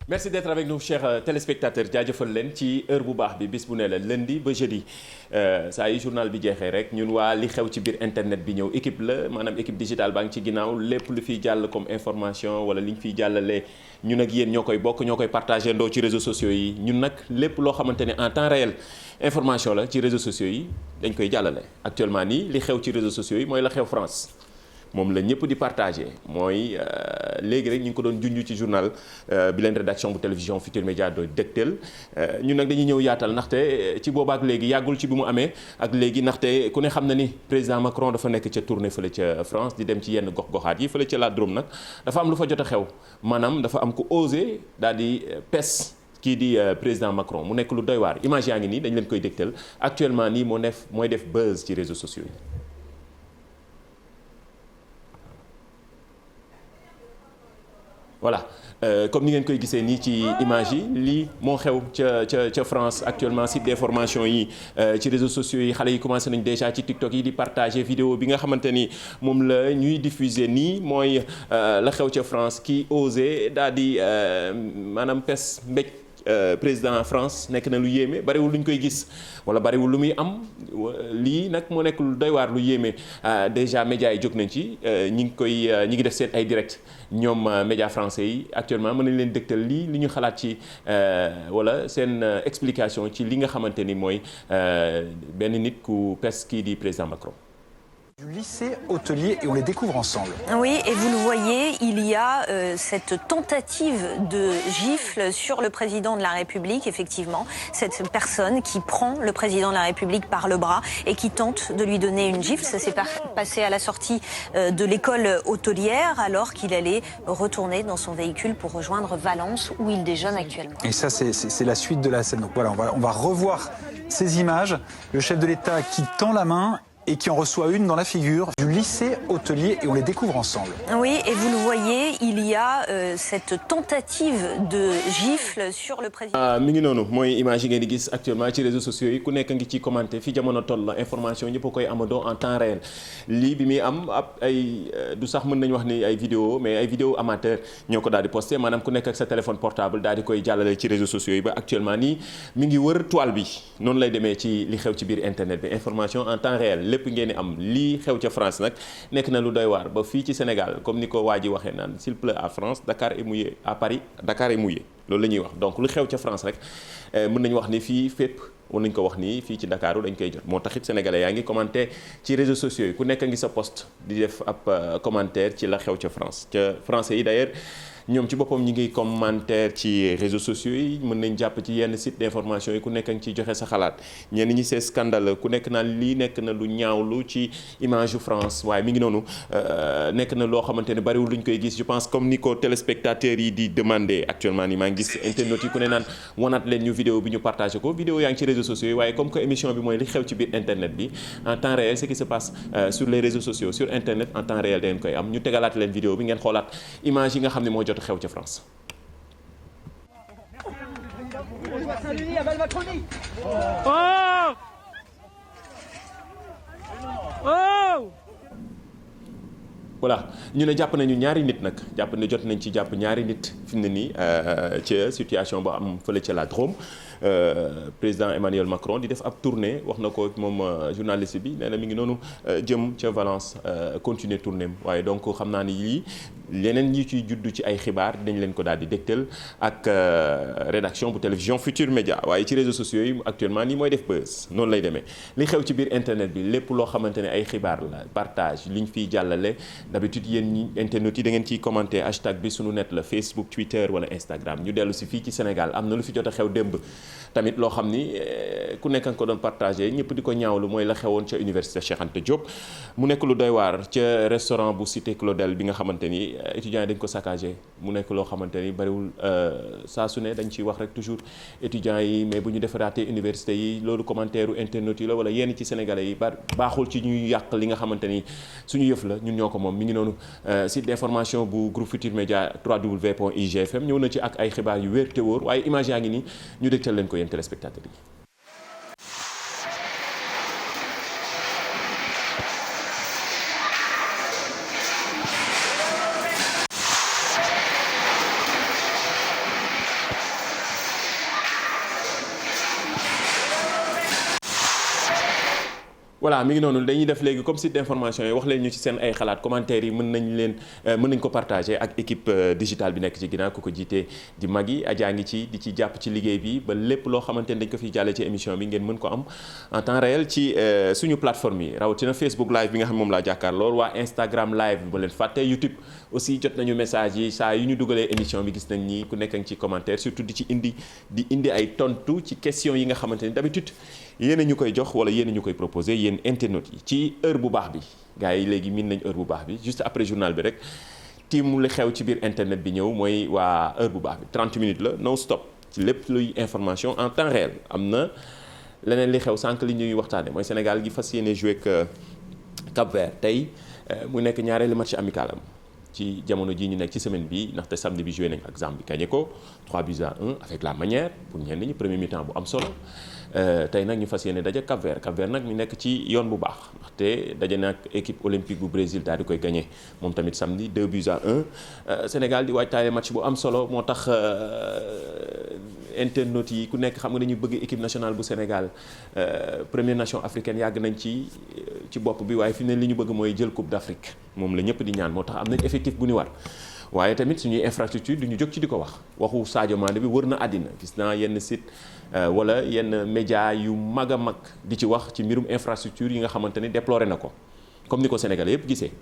merci d'être avec nous chers téléspectateurs jaajëfal leen ci heure bu baax bi bis bu ne la lundi ba jeudi saa yi journal bi jeexee rek ñun waa li xew ci biir internet bi ñëw équipe la maanaam équipe digitale baa ngi ci ginnaaw lépp lu fiy jàll comme information wala li ñu fiy jàllalee ñun ak yéen ñoo koy bokk ñoo koy partagé ndoo ci réseaux sociaux yi ñun nag lépp loo xamante ne en temps réel information la ci réseaux sociaux yi dañ koy jàllale actuellement nii li xew ci réseaux sociaux yi mooy la xew France moom la ñëpp di partagé mooy léegi rek ñu ngi ko doon junj ci journal bi leen rédaction bu télévision Futur Média doy dégtal ñun nag dañuy ñëw yaatal ndaxte ci boobaak léegi yàggul ci bi mu amee ak léegi ndaxte ku ne xam na ni président Macron dafa nekk ca tournée fële ca France di dem ci yenn gox-goxaat yi fële ca la Drôme nag dafa am lu fa jot a xew maanaam dafa am ku osé daal di pes kii di président Macron mu nekk lu doy waar image yaa ngi nii dañ leen koy dégtal actuellement nii mooy def buzz ci réseaux sociaux yi. voilà comme ni ngeen koy gisee nii ci image yi lii moo xew ca France actuellement site d'information yi ci réseaux sociaux yi xale yi commencé nañ déjà ci TikTok yi di partager vidéo bi nga xamante ni moom la ñuy diffuser nii mooy la xew ca France ki osé daal di maanaam pes mbéj président France nekk na lu yéeme bariwul lu ñu koy gis wala bariwul lu muy am lii nag moo nekk lu doy waar lu yéeme déjà médias yi jóg nañ ci ñi ngi def seen ay direct ñoom médias français yi actuellement mën nañ leen dëgtal lii li ñu xalaat ci wala seen explication ci li nga xamante ni mooy benn nit ku pes kii di président Macron. Du lycée hôtelier et on les découvre ensemble. Oui, et vous le voyez, il y a cette tentative de gifle sur le président de la République, effectivement, cette personne qui prend le président de la République par le bras et qui tente de lui donner une gifle. Ça s'est passé à la sortie de l'école hôtelière alors qu'il allait retourner dans son véhicule pour rejoindre Valence où il déjeune actuellement. Et ça, c'est la suite de la scène. Donc voilà, on va revoir ces images. Le chef de l'État qui tend la main et qui en reçoit une dans la figure du lycée hôtelier et on les découvre ensemble. Oui, et vous le voyez, il y a cette tentative de gifle sur le président. mi ngi noonu mooy image yi ngeen di gis actuellement ci réseaux sociaux yi ku nekk ngi ci commenté fi jamono toll la information ñëpp a koy amandoo en temps réel lii bi muy am ab ay du sax mën nañu wax ni ay vidéo mais ay vidéo amateur ñoo ko daal di posté maanaam ku nekk ak sa téléphone portable daal di koy jàllale ci réseaux sociaux yi ba actuellement nii mi ngi wër toile bi noonu lay demee ci li xew ci biir internet bi information en temps réel lépp ngeen di am lii xew ca France nag nekk na lu doy waar ba fii ci Sénégal comme ni ko waa ji waxee naan s'il pleut à France Dakar est mouillé à Paris Dakar est mouillé loolu la ñuy wax donc lu xew ca France rek mën nañu wax ni fii fépp mën nañu ko wax ni fii ci Dakar dañ koy jot moo taxit sénégalais yaa ngi commenté ci réseaux sociaux yi ku nekk ngi sa post di def ab commentaire ci la xew ca France ca français yi d'ailleurs ñoom ci boppam ñi ngi commentaire ci réseaux sociaux yi mën nañ jàpp ci yenn site d'information yi ku nekk a ngi ciy joxe sa xalaat ñenn ñi c'est scandale ku nekk naan lii nekk na lu ñaawlu ci image yu France waaye mi ngi noonu nekk na loo xamante ne bariwul lu ñu koy gis je pense comme ni ko téléspectateurs yi di demander actuellement ni maa ngi gis internautes yi ku ne naan wanaat leen ñu vidéo bi ñu partagé ko vidéo yaa ngi ci réseaux sociaux yi waaye comme que émission bi mooy li xew ci biir internet bi en temps réel ce qui se passe sur les réseaux sociaux sur internet en temps réel da ngeen koy am ñu tegalaat leen vidéo bi ngeen xoolaat image yi nga xam ne moo jot xew ca France. voilà ñu ne jàpp nañu ñaari nit nag jàpp ne jot nañ ci jàpp ñaari nit fi mu ne nii ca situation ba am fële ca la Drôme président Emmanuel Macron di def ab tournée wax na ko moom journaliste bi nee na mi ngi noonu jëm ca Valence continuer tournée am waaye donc xam naa ni lii leneen ñi ciy juddu ci ay xibaar dañ leen ko daal di dégtal ak rédaction bu télévision Futur Média waaye ci réseaux sociaux yi actuellement nii mooy def buzz noonu lay demee li xew ci biir internet bi lépp loo xamante ne ay xibaar la partage liñ fiy jàllale d'habitude yéen ñi internautes yi da ngeen ciy commenter hashtag bi sunu net la Facebook Twitter wala Instagram ñu dellu si fii ci Sénégal am na lu fi jot a xew démb tamit loo xam ni ku nekk nga ko doon partagé ñëpp di ko ñaawlu mooy la xewoon ca université Cheikh Anta Diop mu nekk lu doy waar ca restaurant bu Cité Claudel bi nga xamante ni étudiants yi dañ ko saccagé mu nekk loo xamante ni bariwul saa su ne dañ ciy wax rek toujours étudiants yi mais bu ñu defaraatee université yi loolu commentaire u internet yi la wala yenn ci sénégalais yi baaxul ci ñuy yàq li nga xamante ni suñu yëf la ñun ñoo ko moom mi ngi noonu site d'information bu groupe Futurs Médias www.igfm ñëw na ci ak ay xibaar yu wér te wóor waaye image yaa ngi nii ñu dégtal leen ko yéen téléspectateurs yi. voilà mi ngi noonu dañuy def léegi comme site d'information yi wax leen ñu ci seen ay xalaat commentaires yi mën nañ ko partager ak équipe digitale bi nekk ci ginnaaw ku ko jiitee di Magui Adja ngi ci di ci jàpp ci liggéey bi ba lépp loo xamante ni dañ ko fiy jàllee ci émission bi ngeen mën ko am en temps réel ci suñu plateforme yi rawatina Facebook live bi nga xam moom laa jàkkaar lool waa Instagram live bi ba leen fàtte YouTube aussi jot nañu message yi saa yu ñu dugalee émission bi gis nañ ni ku nekk ci commentaire surtout di indi ay tontu ci question yi nga xamante ni d'habitude yéen ñu koy jox wala yéen ñu koy proposer yéen internautes yi ci heure bu baax bi gars yi léegi miin nañ heure bu baax bi juste après journal bi rek tiim li xew ci biir internet bi ñëw mooy waa heure bu baax bi 30 minutes la non stop ci lépp luy information en temps réel am na leneen li xew sànq li ñuy waxtaane mooy Sénégal gi fas yéene jouer ak Cap-Vert tey mu nekk ñaareelu match amical am ci jamono jii ñu nekk ci semaine bi ndaxte samedi bi joué nañ ak Zambie gagné ko 3-1 avec la manière pour ñenn ñi premier mi-temps bu am solo tey nag ñu fas yéene daje Cap-Vert Cap-Vert nag ñu nekk ci yoon bu baax ndaxte daje na ak équipe olympique bu Brésil daal di koy gagné moom tamit samedi 2-1 Sénégal di waajtaale match bu am solo moo tax internautes yi ku nekk xam nga dañuy bëgg équipe nationale bu Sénégal première nation africaine yàgg nañ ci bopp bi waaye fi ne li ñu bëgg mooy jël coupe d'Afrique moom la ñëpp di ñaan moo tax am nañ effectif bu ñu war waaye tamit suñuy infrastructure du ñu jóg ci di ko wax waxu Sadio Mané bi wër na àddina gis naa yenn site wala yenn média yu mag a mag di ci wax ci mbirum infrastructure yi nga xamante ni déploré na ko comme ni ko Sénégalais yëpp gisee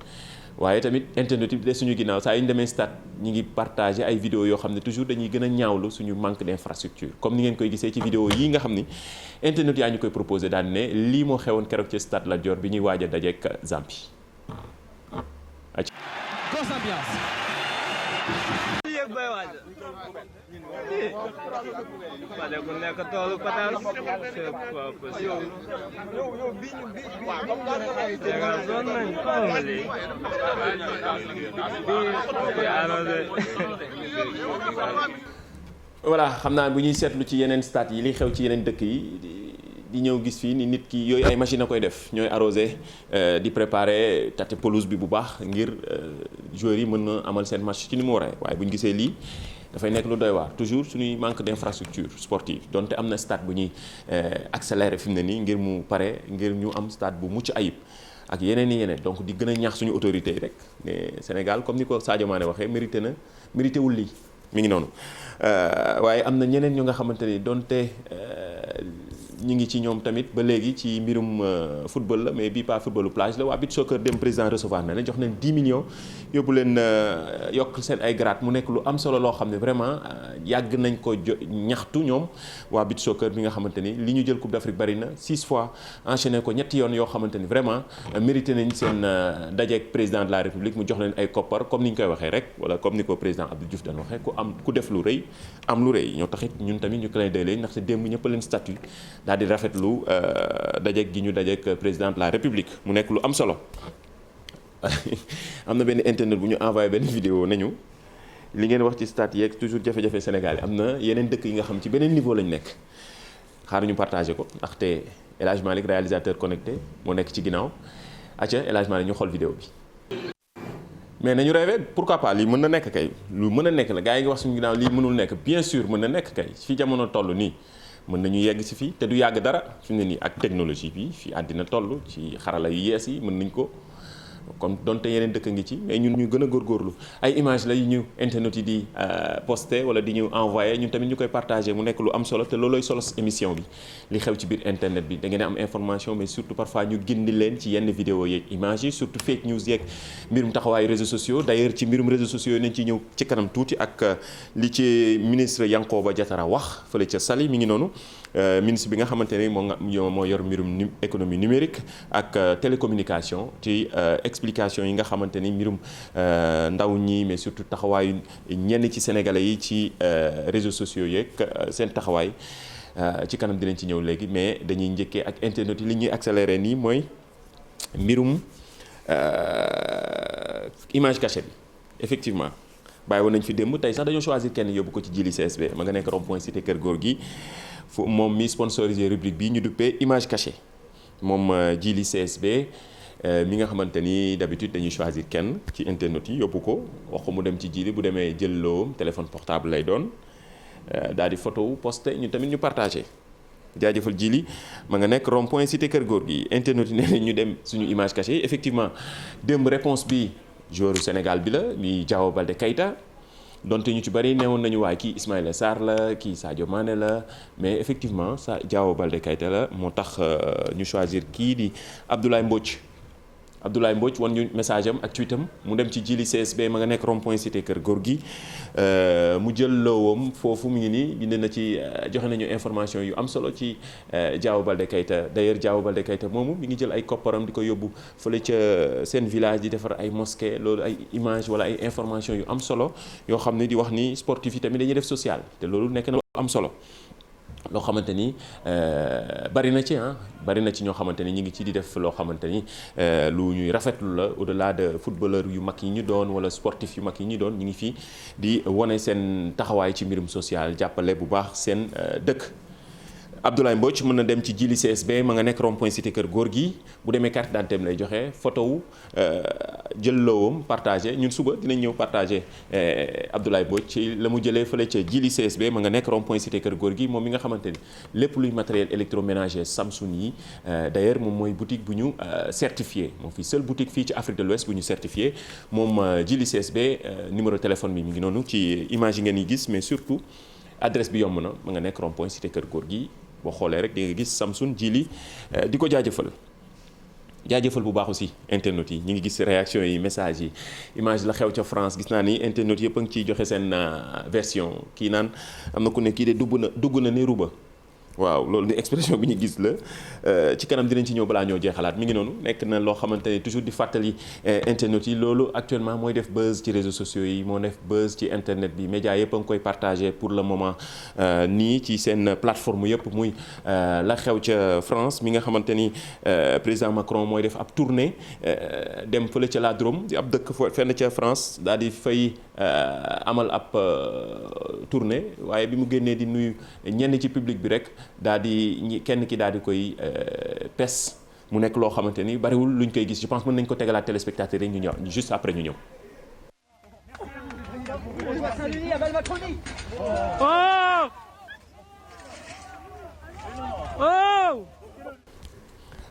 waaye tamit internet bi de suñu ginnaaw saa yu ñu demee stade ñi ngi partagé ay vidéo yoo xam ne toujours dañuy gën a ñaawlu suñu manque d'infrastructure comme ni ngeen koy gisee ci vidéo yii nga xam ni internet yaa ñu koy proposé daan ne lii moo xewoon keroog ci stade Lat Dior bi ñuy waaj a dajeek Zambie. Grosse ambiance. voilà xam naa bu ñuy seetlu ci yeneen stade yi li xew ci yeneen dëkk yi di ñëw gis fii ni nit ki yooyu ay machine a koy def ñooy arrosé di préparer tate pelouse bi bu baax ngir joueurs yi mën na amal seen match ci ni mu waree waaye bu ñu gisee lii dafay nekk lu doy waar toujours suñuy manque d'infrastructure sportive donte am na stade bu ñuy accéléré fi mu ne nii ngir mu pare ngir ñu am stade bu mucc ayib ak yeneen i yeneen donc di gën a ñaax suñu autorités yi rek mais Sénégal comme ni ko Sadio Mané waxee mérité wul lii mi ngi noonu waaye am na ñeneen ñu nga xamante ni donte ñu ngi ci ñoom tamit ba léegi ci mbirum football la mais bii pas footballu plage la waa beach soccer dem président recevoir na leen jox leen 10 millions yóbbu leen yokk seen ay grade mu nekk lu am solo loo xam ne vraiment yàgg nañ ko ñaxtu ñoom waa beach soccer bi nga xamante ni li ñu jël coupe d'Afrique bari na 6 fois enchaîné ko ñetti yoon yoo xamante ni vraiment mérité nañ seen dajeek président de la république mu jox leen ay koppar comme ni ñu koy waxee rek wala comme ni ko président Abdou Diouf dañ waxee ku def lu rëy am lu rëy ñoo taxit ñun tamit ñu clin d'œil ndaxte démb ñëpp leen statut daal di rafetlu dajeek gi ñu dajeek président de la république mu nekk lu am solo am na benn internet bu ñu envoyé benn vidéo nañu li ngeen wax ci stade yeeg toujours jafe-jafe Sénégal yi am na yeneen dëkk yi nga xam ci beneen niveau lañ nekk xaar ñu partagé ko ndaxte El Hadj Malick réalisateur connecté moo nekk ci ginnaaw acca El Hadj Malick ñu xool vidéo bi. mais nañu rêvé pourquoi pas lii mën na nekk kay lu mën a nekk la gars yi ngi wax suñu ginnaaw lii mënul nekk bien sûr mën na nekk kay fi jamono toll nii mën nañu yegg si fii te du yàgg dara fi mu ne nii ak technologie bi fii àddina toll ci xarala yu yees yi mën nañ ko kon donte yeneen dëkk ngi ci mais ñun ñu gën a góorgóorlu ay image la yu ñu internet yi di posté wala di ñu envoyé ñun tamit ñu koy partagé mu nekk lu am solo te loolooy solo émission bi li xew ci biir internet bi da ngeen am information mais surtout parfois ñu gindi leen ci yenn vidéo yeeg image yi surtout fake news yeeg mbirum taxawaayu réseaux sociaux d'ailleurs ci mbirum réseaux sociaux yi nañ ci ñëw ci kanam tuuti ak li ci ministre Yankhoba Diattara wax fële ca Saly mi ngi noonu ministre bi nga xamante ni moo yor mbirum économie numérique ak télécommunication ci explication yi nga xamante ni mbirum ndaw ñi mais surtout taxawaayu ñenn ci sénégalais yi ci réseaux sociaux yeeg seen taxawaay ci kanam dinañ ci ñëw léegi mais dañuy njëkkee ak internet yi li ñuy accéléré nii mooy mbirum image cachée bi effectivement bàyyi woon nañ fi démb tey sax dañoo choisir kenn yóbbu ko ci Djily CSB ma nga nekk rond point cité Kër Gorgui fu moom mi sponsorisé rubrique bi ñu duppee image cachée moom Djily CSB mi nga xamante ni d'habitude dañuy choisir kenn ci internet yi yóbbu ko wax ko mu dem ci Djily bu demee jël loom téléphone portable lay doon daal di photo wu posté ñu tamit ñu partagé jaajëfal Djily ma nga nekk rond point cité Kër Gorgui internet yi nee ñu dem suñu image cachée effectivement démb réponse bi joueur Sénégal bi la mi Diao Baldé Keita donte ñu ci bëri neewoon nañu waaye kii Ismaïla Sarr la kii Sadio Mané la mais effectivement Diao Baldé Keita la moo tax ñu choisir kii di Abdoulaye Mbodj wan ñu message am ak tweetam mu dem ci Djily CSB ma nga nekk rond point cité Kër Gorgui mu jël loowam foofu mu ngi nii bind na ci joxe nañu information yu am solo ci Diao Baldé Keita d'ailleurs Diao Baldé Keita moomu mi ngi jël ay kopparam di ko yóbbu fële ca seen village di defar ay mosquée loolu ay image wala ay information yu am solo yoo xam ne di wax ni sportif yi tamit dañuy def social te loolu nekk na lu am solo loo xamante ni bari na ci ñoo xamante ni ñu ngi ci di def loo xamante ni lu ñuy rafetlu la au-delà de footballeur yu mag yi ñu doon wala sportif yu mag yi ñu doon ñu ngi fii di wane seen taxawaay ci mbirum social jàppale bu baax seen dëkk. Abdoulaye Mbodj mën na dem ci Djily CSB ma nga nekk rond point cité Kër Gorgui bu demee carte d'identité lay joxe photo wu jël loowam partagé ñun suba dinañ ñëw partagé Abdoulaye Mbodj ci la mu jëlee fële ca Djily CSB ma nga nekk rond point cité Kër Gorgui moom mi nga xamante ni lépp luy matériel électroménager Samsung yi d'ailleurs moom mooy boutique bu ñu certifié moom fii seule boutique fii ci Afrique de l'Ouest bu ñu certifié moom Djily CSB numéro téléphone bi mi ngi noonu ci image yi ngeen yi gis mais surtout adresse bi yomb na ma nga nekk rond point cité Kër Gorgui boo xoolee rek di nga gis Samsung Djily di ko jaajëfal bu baax aussi internautes yi ñu ngi gis réaction yi message yi image la xew ca France gis naa ni internautes yëpp a ngi ciy joxe seen version kii naan am na ku ne kii de dugg na ni ruba waaw loolu ni expression bi ñu gis la ci kanam dinañ ci ñëw balaa ñoo jeexalaat mi ngi noonu nekk na loo xamante ne toujours di fàttali internet yi loolu actuellement mooy def buzz ci réseaux sociaux yi moo def buzz ci internet bi média yëpp a ngi koy partagé pour le moment nii ci seen plateforme yëpp muy la xew ca France mi nga xamante ni président Macron mooy def ab tournée dem fële ca la Drôme di ab dëkk fenn ca France daal di fay amal ab tournée waaye bi mu génnee di nuyu ñenn ci public bi rek daal di kenn ki daal di koy pes mu nekk loo xamante ni bariwul luñ koy gis je pense mën nañ ko tegalaat téléspectateurs yi ñu ñëw juste après ñu ñëw.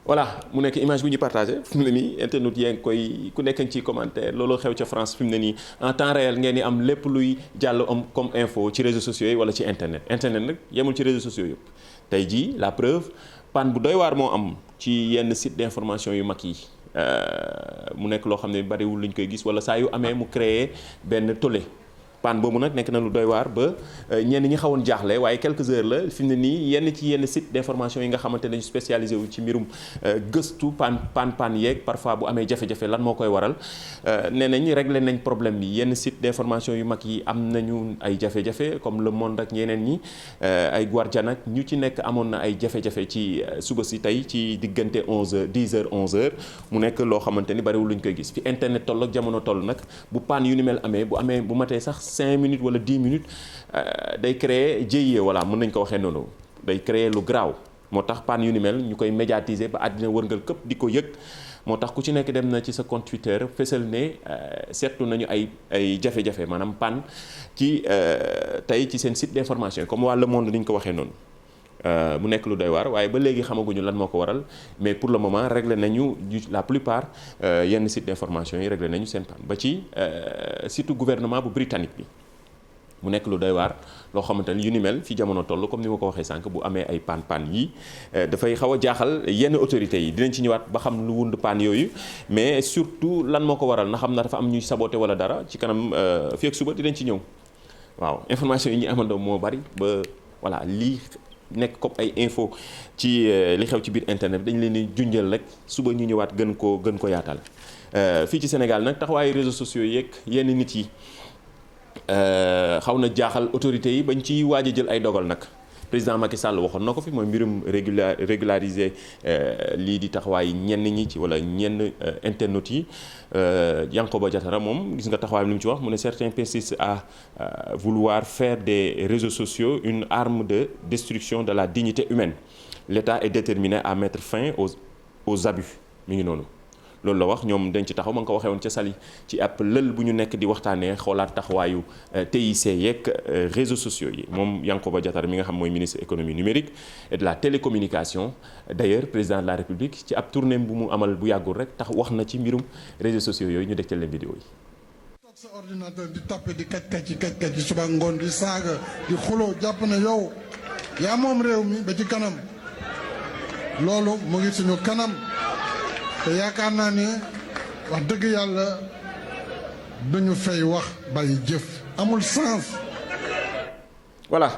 voilà mu nekk image bu ñu partagé fi mu ne nii internet yaa ngi koy ku nekk ci commentaire looloo xew ca France fi mu ne nii en temps réel ngeen di am lépp luy jàll am comme info ci réseaux sociaux yi wala ci internet nag yemul ci réseaux sociaux yëpp tey jii la preuve panne bu doy waar moo am ci yenn site d'information yu mag yi mu nekk loo xam ne bariwul luñ koy gis wala saa yu amee mu créer benn tollé. panne boobu nag nekk na lu doy waar ba ñenn ñi xawoon jaaxle waaye quelques heures la fi mu ne nii yenn site d'information yi nga xamante ne dañu spécialisé wu ci mbirum gëstu panne yeeg parfois bu amee jafe-jafe lan moo koy waral nee nañ réglé nañ problème bi yenn site d'information yu mag yi am nañu ay jafe-jafe comme Le Monde ak ñeneen ñi ay Guardian ak ñu ci nekk amoon na ay jafe-jafe ci suba si tey ci diggante 10h mu nekk loo xamante ni bariwul luñ koy gis fi internet toll ak jamono toll nag bu panne yu ni mel amee bu matee sax 5 minutes wala 10 minutes day créer jéyee voilà mën nañ ko waxee noonu day créer lu graaw moo tax panne yu ni mel ñu koy médiatiser ba àddina wërngal këpp di ko yëg moo tax ku ci nekk dem na ci sa compte Twitter fësal ne seetlu nañu ay jafe-jafe maanaam panne ci tey ci seen site d'information comme waa Le Monde ni ñu ko waxee noonu mu nekk lu doy waar waaye ba léegi xamaguñu lan moo ko waral mais pour le moment réglé nañu la plupart yenn site d'information yi réglé nañu seen panne ba ci site gouvernement bu britannique bi mu nekk lu doy waar loo xamante ni yu ni mel fi jamono toll comme ni ma ko waxee sànq bu amee ay panne yi dafay xaw a jaaxal yenn autorités yi dinañ ci ñëwaat ba xam lu wund panne yooyu mais surtout lan moo ko waral na xam na dafa am ñuy saboté wala dara ci kanam fii ak suba dinañ ci ñëw waaw information yi ñu amandoo moo bari ba voilà lii nekk comme ay info ci li xew ci biir internet dañ leen di junjal rek suba ñu ñëwaat gën ko yaatal fii ci Sénégal nag taxawaayu réseaux sociaux yeeg yenn nit yi xaw na jaaxal autorités yi bañ ci waaj a jël ay dogal nag président Macky Sall waxoon na ko fi mooy mbirum régulariser lii di taxawaay ñenn ñi ci wala ñenn internautes yi Yankhoba Diattara moom gis nga taxawaay bi li mu ci wax mu ne certains persistent à vouloir faire des réseaux sociaux une arme de destruction de la dignité humaine l'État est déterminé à mettre fin aux abus mi ngi noonu loolu la wax ñoom dañ ci taxaw ma nga ko waxee woon ca Saly ci ab lël bu ñu nekk di waxtaanee xoolaat taxawaayu TIC yeeg réseaux sociaux yi moom Yankhoba Diattara mi nga xam mooy ministre économie numérique et de la télécommunication d'ailleurs président de la République ci ab tournée bu mu amal bu yàggul rek tax wax na ci mbirum réseaux sociaux yooyu ñu dégtal leen vidéo yi. toog sa ordinateur di tappe di kaj ci suba ngoon di saaga di xuloo jàpp na yow yaa moom réew mi ba ci kanam loolu mu ngi suñu kanam. te yaakaar naa ne wax dëgg yàlla duñu fay wax bàyyi jëf amul sens. voilà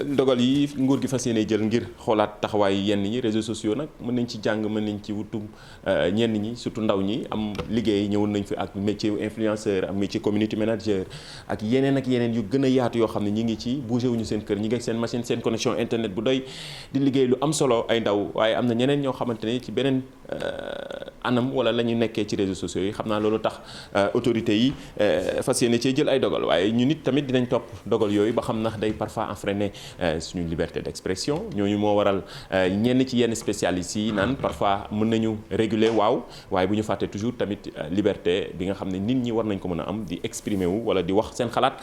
ndogal yi nguur gi fas yéene jël ngir xoolaat taxawaay yenn ñi réseaux sociaux nag mën nañ ci jàng mën nañ ci wutum ñenn ñi surtout ndaw ñi am liggéey ñëwoon nañ fi ak métier influenceur ak métier community manager ak yeneen yu gën a yaatu yoo xam ne ñi ngi ci bougé wuñu seen kër ñi ngi ak seen machine seen connexion internet bu doy di liggéey lu am solo ay ndaw waaye am na ñeneen ñoo xamante ne ci beneen anam wala la ñu nekkee ci réseaux sociaux yi xam naa loolu tax autorités yi fas yéene cee jël ay dogal waaye ñu nit tamit dinañ topp dogal yooyu ba xam ndax day parfois enfreiner suñu liberté d'expression ñooñu moo waral ñenn ci yenn spécialistes yi naan parfois mën nañu réguler waaw waaye bu ñu fàtte toujours tamit liberté bi nga xam ne nit ñi war nañ ko mën a am di exprimer wu wala di wax seen xalaat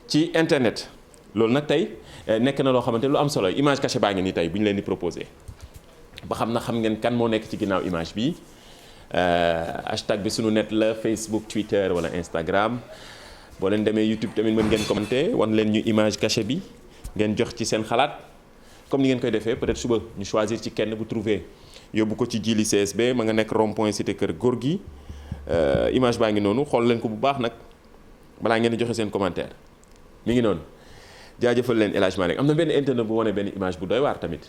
ci internet loolu nag tey nekk na loo xamante lu am solo image cachée baa ngi nii tey bu ñu leen di proposer ba xam ngeen kan moo nekk ci ginnaaw image bi hashtag bi sunu net la Facebook Twitter wala Instagram boo leen demee YouTube tamit mën ngeen commenter wan leen ñu image cachée bi ngeen jox ci seen xalaat comme ni ngeen koy defee peut-être suba ñu choisir ci kenn bu trouver yóbbu ko ci jili CSB ma nga nekk rond-point cité kër góor gi image baa ngi noonu xool leen ko bu baax nag balaa ngeen di joxe seen commentaire mi ngi noonu jaajëfal leen El Hadj Malick am na benn internet bu wane benn image bu doy waar tamit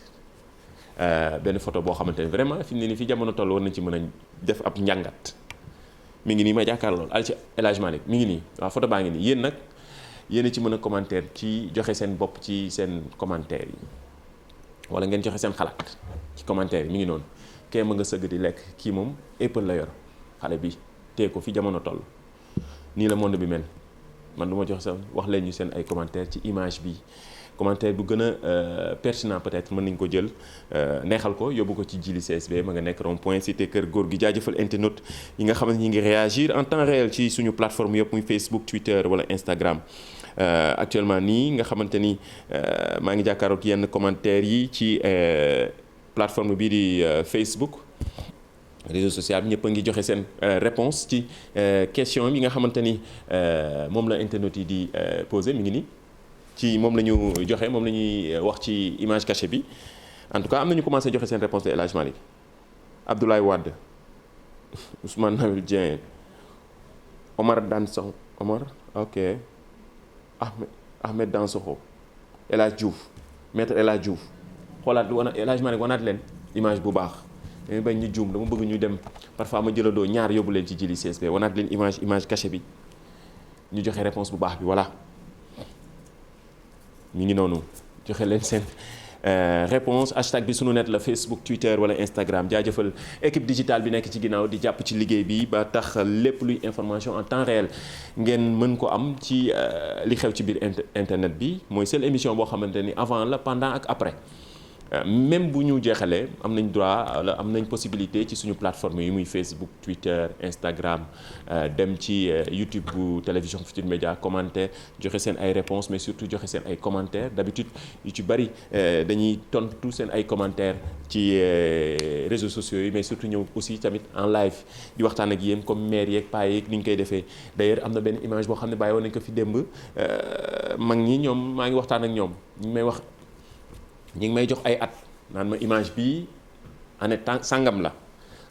benn photo boo xamante ne vraiment fi mu ne nii fi jamono toll war nañ ci mën a def ab njàngat mi ngi nii ma jàkkaar lool al ci El Hadj Malick mi ngi nii waaw photo baa ngi nii yéen nag yéen a ci mën a commentaire ci joxe seen bopp ci seen commentaire yi wala ngeen joxe seen xalaat ci commentaire yi mi ngi noonu kee ma nga sëgg di lekk kii moom Apple la yor xale bi tee ko fi jamono toll nii la monde bi mel man du ma joxe sa wax leen ñu seen ay commentaire ci image bi commentaire bu gën a pertinent peut-être mën nañ ko jël neexal ko yóbbu ko ci jili CSB ma nga nekk rond-point cité kër góor gi jaajëfal internautes yi nga xam ne ñi ngi réagir en temps réel ci suñu plateforme yëpp muy Facebook Twitter wala Instagram actuellement nii nga xamante ni maa ngi jàkkaarook yenn commentaires yi ci plateforme bii di Facebook réseau social bi ñëpp a ngi joxe seen réponse ci question yi nga xamante ni moom la internautes yi di poser mi ngi nii ci moom la ñu joxe moom la ñuy wax ci image cachée bi en tout cas am na ñu commencé joxe seen réponse de El Hadj Malick Abdoulaye Wade Ousmane Nabil Dieng Omar Dansokho Omar ok Ahmed Dansokho El Hadj Diouf maître El Hadj Diouf xoolaat El Hadj Malick wanaat leen image bu baax damay bañ ñu juum dama bëgg ñu dem parfois ma jëlandoo ñaar yóbbu leen ci jili CSB wanaat leen image cachée bi ñu joxe réponse bu baax bi voilà mi ngi noonu joxe leen seen réponse hashtag bi sunu net la Facebook Twitter wala Instagram jaajëfal équipe digitale bi nekk ci ginnaaw di jàpp ci liggéey bi ba tax lépp luy information en temps réel ngeen mën ko am ci li xew ci biir internet bi mooy seule émission boo xamante ni avant la pendant ak après même bu ñu jeexalee am nañ droit wala am nañ possibilité ci suñu plateforme yi muy Facebook Twitter Instagram dem ci YouTube bu télévision Futurs Médias commenter joxe seen ay réponses mais surtout joxe seen ay commentaires d'habitude yu ci bari dañuy tontu seen ay commentaires ci réseaux sociaux yi mais surtout ñëw aussi tamit en live di waxtaan ak yéen comme maire yeeg paa yeeg ni ñu koy defee d'ailleurs am na benn image boo xam ne bàyyi woon nañ ko fi démb mag ñi ñoom maa ngi waxtaan ak ñoom ñu ngi may wax. ñi ngi may jox ay at naan ma image bii année sangam la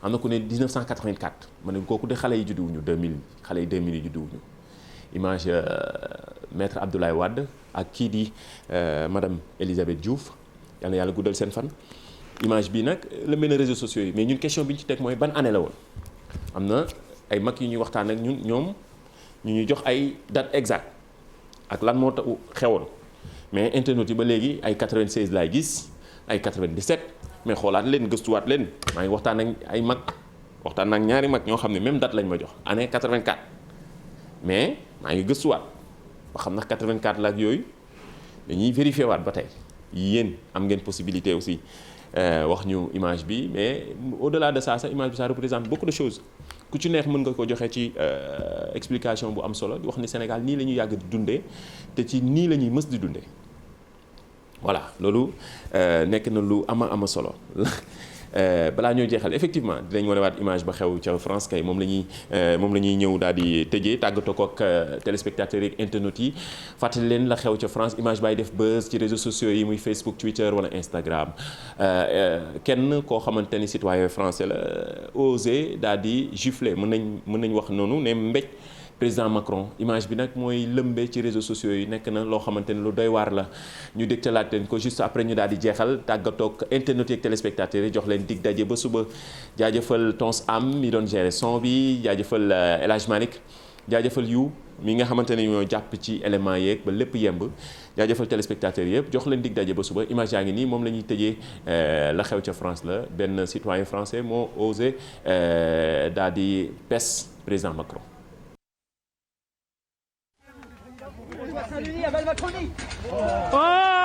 am na ku ne 1984 ma ne kooku de xale yi judduwuñu 2000 xale yi 2000 yi judduwuñu image maître Abdoulaye Wade ak kii di madame Elisabeth Diouf yal na yàlla guddal seen fan. image bi nag la mel ne réseaux sociaux yi mais ñun question bi ñu ci teg mooy ban année la woon am na ay mag yu ñuy waxtaan ak ñoom ñu ñuy jox ay date exacte ak lan moo tax xewoon mais internet yi ba léegi ay 96 laay gis ay 97 mais xoolaat leen gëstuwaat leen maa ngi waxtaan ak ay mag waxtaan ak ñaari mag ñoo xam ne même date lañ ma jox année 84 mais maa ngi gëstuwaat ba xam ndax 84 la ak yooyu dañuy vérifier waat ba tey yéen am ngeen possibilité aussi wax ñu image bi mais au-delà de ça sax image bi ça représente beaucoup de choses ku ci neex mën nga ko joxe ci explication bu am solo di wax ni Sénégal nii la ñuy yàgg di dundee te ci nii la ñuy mës di dundee voilà loolu nekk na lu ama solo balaa ñoo jeexal effectivement dinañ wanewaat image ba xew ca France kay moom la ñuy ñëw daal di tëjee tàggatoo ko ak téléspectateurs yi internautes yi fàttali leen la xew ca France image baay def buzz ci réseaux sociaux yi muy Facebook Twitter wala Instagram kenn koo xamante ni citoyen français la osé daal di gifler mën nañ wax noonu ne mbéj président Macron image bi nag mooy lëmbe ci réseaux sociaux yi nekk na loo xamante ne lu doy waar la ñu dégtalaat leen ko juste après ñu daal di jeexal tàggatoog internet yeeg téléspectateurs yi jox leen dig daje ba suba jaajëfal Tons Am mi doon gérer son bi jaajëfal El Hadj Malick jaajëfal yu mi nga xamante ne ñoo jàpp ci éléments yeeg ba lépp yemb jaajëfal téléspectateurs yëpp jox leen dig daje ba suba image yaa ngi nii moom la ñuy tëjee la xew ca France la benn citoyen français moo osé daal di pes président Macron. Oh